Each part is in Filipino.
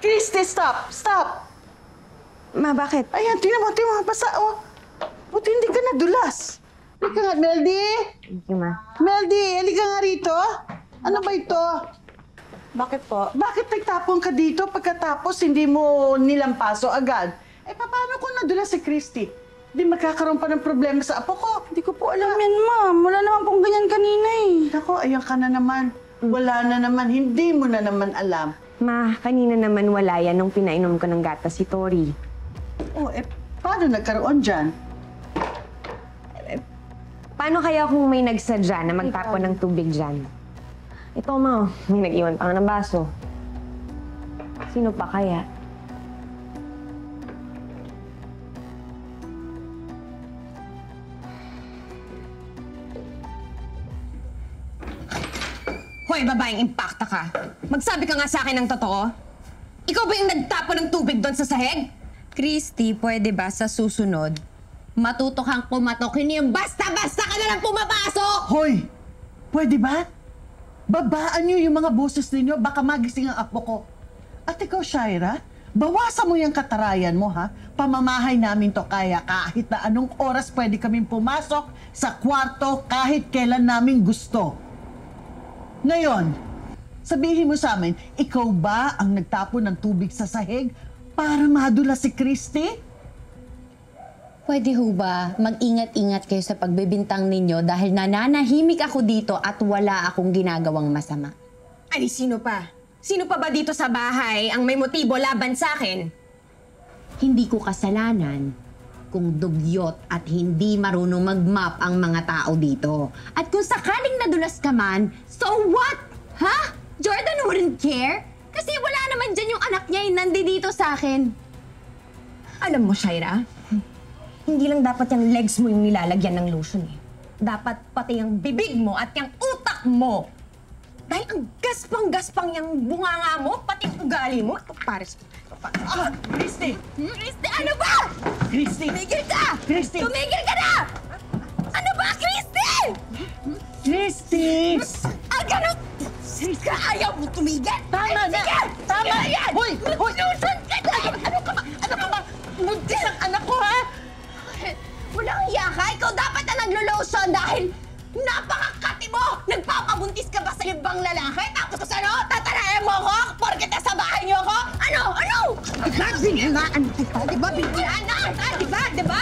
Christy, stop! Stop! Ma, bakit? Ayan, tingnan mo, basa, oh. Buti hindi ka nadulas. Halika nga, Meldy! Thank you, Ma. Meldy, halika nga rito. Ano ba ito? Bakit po? Bakit nagtapon ka dito pagkatapos hindi mo nilampaso agad? Paano kung nadulas si Christy? Di magkakaroon pa ng problema sa apo ko. Hindi ko po alam yan, Ma'am. Wala naman pong ganyan kanina eh. Nako, ayan ka na naman. Wala na naman, hindi mo na naman alam. Ma, kanina naman wala yan nung pinainom ko ng gatas si Tori. Oh, paano nagkaroon dyan? Paano kaya kung may nagsadya na magtapon ng tubig dyan? Ito, Ma, may nag-iwan pa nga ng baso. Sino pa kaya? Hoy, babaeng impacta ka. Magsabi ka nga sa akin ng totoo. Ikaw ba yung nagtapon ng tubig doon sa sahig? Christy, pwede ba sa susunod, matuto kang kumatok, hindi yung basta-basta ka na lang pumapasok! Hoy! Pwede ba? Babaan niyo yung mga boses ninyo, baka magising ang apo ko. At ikaw, Shaira, bawasan mo yung katarayan mo, ha? Pamamahay namin to, kaya kahit na anong oras pwede kaming pumasok sa kwarto kahit kailan namin gusto. Ngayon, sabihin mo sa amin, ikaw ba ang nagtapon ng tubig sa sahig para madula si Christy? Pwede ho ba mag-ingat-ingat kayo sa pagbibintang ninyo dahil nananahimik ako dito at wala akong ginagawang masama? Ay, sino pa? Sino pa ba dito sa bahay ang may motibo laban sa akin? Hindi ko kasalanan kung dugyot at hindi marunong mag-map ang mga tao dito. At kung sakaling nadulas ka man, so what? Ha? Jordan wouldn't care? Kasi wala naman dyan yung anak niya yung nandito sa akin. Alam mo, Shaira, hindi lang dapat yung legs mo yung nilalagyan ng lotion eh. Dapat pati yung bibig mo at yung utak mo. Dahil ang gaspang-gaspang yung bunganga mo, pati yung ugali mo. Ito, pares. Christy! Christy, ano ba? Christy! Tumigil ka! Christy! Tumigil ka na! Ano ba, Christy? Christy! Ang ganun! Ayaw mo tumigil! Tama na! Sige! Tama! Sige na yan! Hoy! Hoy! Luson ka na! Ano ka ba? Ano ka ba? Buntis ang anak ko, ha? Walang iya ka! Ikaw dapat na naglo-lotion dahil napakakati mo! Nagpapabuntis ka ba sa ibang lalaki? Tapos ano? Tatanayan mo ako? Porket nasa bahay niyo ako? Ano? Ano? Diba, biglaan kita? Diba, biglaan na? Diba? Diba?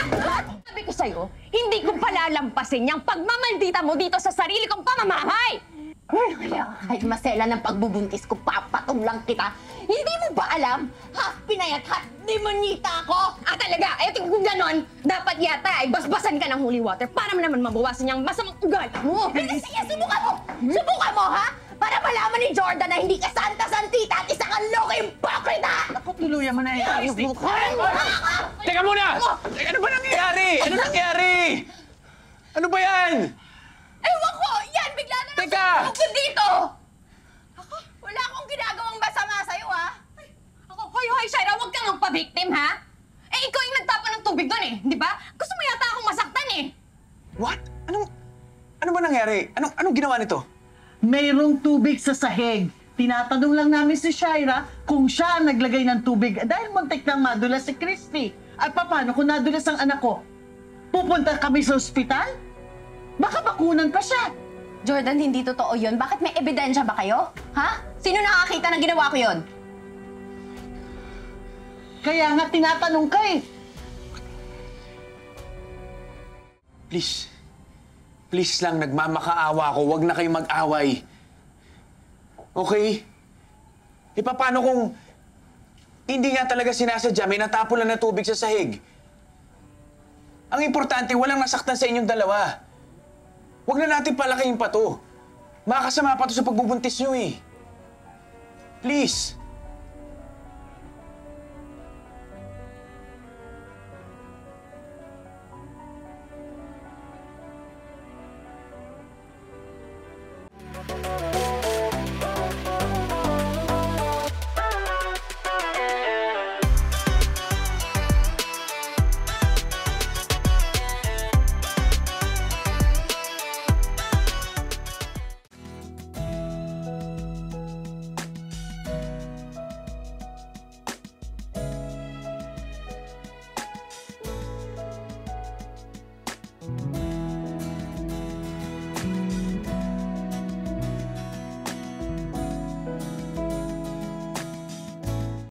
Sabi ko sa'yo, hindi ko palalampasin yung pagmamaldita mo dito sa sarili kong pamamahay! Kaya kahit masela ng pagbubuntis ko, papatong lang kita. Hindi mo ba alam? Half Pinay at half demonita ako! Ah, talaga? Eh, kung ganon, dapat yata ay basbasan ka ng holy water para naman mabawasan yung masamang ugali mo. Hindi, sige, subukan mo! Subukan mo, ha? Para malaman ni Jordan na hindi ka santa-santita at isa kang loko impokrita! Ako, tuluyan mo na yung mukha. Teka muna! Teka, ano ba nangyayari? Ano nangyayari? Ano ba yan? Ewan ko! Yan! Bigla na lang Teka! sumugod dito! Ako? Wala akong ginagawang masama sa'yo, ha? Ako, hoy, Shaira, huwag kang magpa-victim, ha? Eh, ikaw yung nagtapon ng tubig doon eh, di ba? Gusto mo yata akong masaktan eh. What? Ano ba nangyari? Anong ginawa nito? Mayroong tubig sa sahig. Tinatanong lang namin si Shaira kung siya ang naglagay ng tubig dahil muntik nang madulas si Christy. At paano kung nadulas ang anak ko? Pupunta kami sa ospital? Baka bakunan pa siya. Jordan, hindi totoo yun. Bakit may ebidensya ba kayo? Ha? Sino nakakita na ginawa ko yun? Kaya nga tinatanong ka eh. Please. Please lang, nagmamakaawa ako. Huwag na kayong mag-away. Okay? Paano kung hindi nga talaga sinasadya, may natapon lang na tubig sa sahig? Ang importante, walang nasaktan sa inyong dalawa. Huwag na natin palakihin pa to. Makakasama pa to sa pagbubuntis nyo eh. Please.